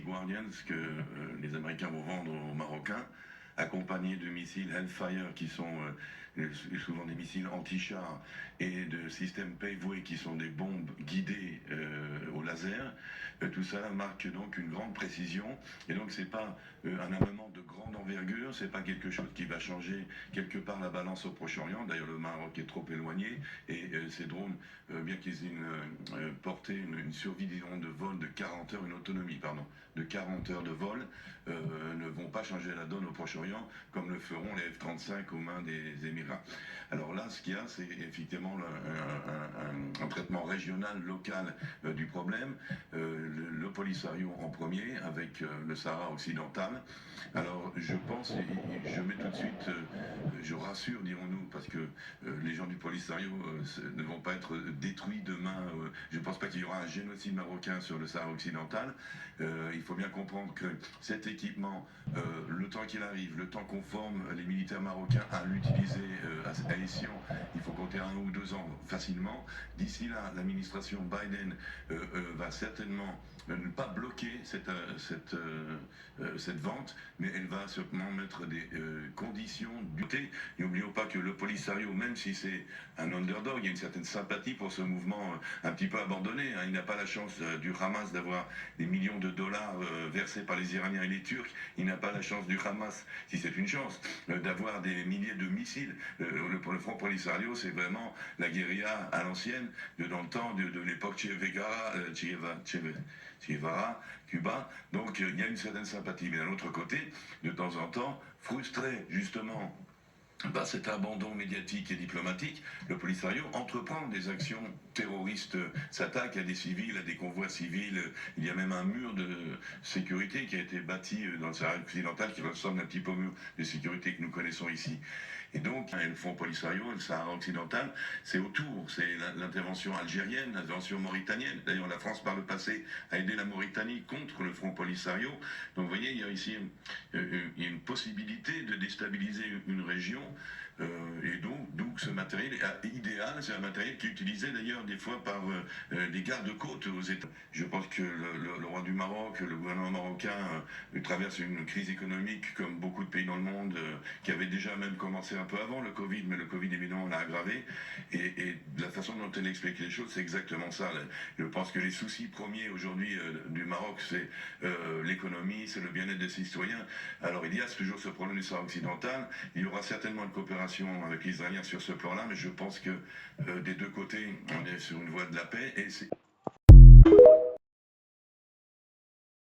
Guardians que les Américains vont vendre aux Marocains, accompagnés de missiles Hellfire qui sont souvent des missiles anti-chars et de systèmes Paveway qui sont des bombes guidées au laser. Tout ça marque donc une grande précision et donc c'est pas un armement de grande envergure, c'est pas quelque chose qui va changer quelque part la balance au Proche-Orient. D'ailleurs le Maroc est trop éloigné et ces drones, bien qu'ils aient une portée, une survie disons, de vol de 40 heures, une autonomie pardon, de 40 heures de vol, ne vont pas changer la donne au Proche-Orient comme le feront les F-35 aux mains des Émirats. Alors là, ce qu'il y a, c'est effectivement un traitement régional, local du problème. Le Polisario en premier, avec le Sahara occidental. Alors je pense, et je mets tout de suite, je rassure, dirons-nous, parce que les gens du Polisario ne vont pas être détruits demain. Je ne pense pas qu'il y aura un génocide marocain sur le Sahara occidental. Il faut bien comprendre que cet équipement, le temps qu'il arrive, le temps qu'on forme les militaires marocains à l'utiliser à Ession, il faut compter 1 ou 2 ans facilement. D'ici là, l'administration Biden va certainement ne pas bloquer cette vente, mais elle va sûrement mettre des conditions du côté. N'oublions pas que le Polisario, même si c'est un underdog, il y a une certaine sympathie pour ce mouvement un petit peu abandonné. Il n'a pas la chance du Hamas d'avoir des millions de dollars versés par les Iraniens et les Turcs. Il n'a pas la chance du Hamas, si c'est une chance, d'avoir des milliers de missiles. Pour le Front Polisario, c'est vraiment la guérilla à l'ancienne, dans le temps de l'époque Che Guevara, Cuba. Donc il y a une certaine sympathie. Mais d'un autre côté, de temps en temps, frustré justement par cet abandon médiatique et diplomatique, le Polisario entreprend des actions terroristes, s'attaque à des civils, à des convois civils. Il y a même un mur de sécurité qui a été bâti dans le Sahara occidental qui ressemble un petit peu au mur de sécurité que nous connaissons ici. Et donc, le Front Polisario, le Sahara occidental, c'est autour, c'est l'intervention algérienne, l'intervention mauritanienne. D'ailleurs, la France, par le passé, a aidé la Mauritanie contre le Front Polisario. Donc, vous voyez, il y a ici une possibilité de déstabiliser une région. Et donc, d'où ce matériel idéal, c'est un matériel qui est utilisé d'ailleurs des fois par les gardes-côtes aux États. Je pense que le roi du Maroc, le gouvernement marocain traverse une crise économique comme beaucoup de pays dans le monde, qui avait déjà même commencé un peu avant le Covid, mais le Covid évidemment l'a aggravé. Et la façon dont elle explique les choses, c'est exactement ça. Je pense que les soucis premiers aujourd'hui du Maroc, c'est l'économie, c'est le bien-être des citoyens. Alors il y a toujours ce problème du Sahara occidental. Il y aura certainement une coopération avec les Israéliens sur ce plan-là, mais je pense que des deux côtés, on est sur une voie de la paix et c'est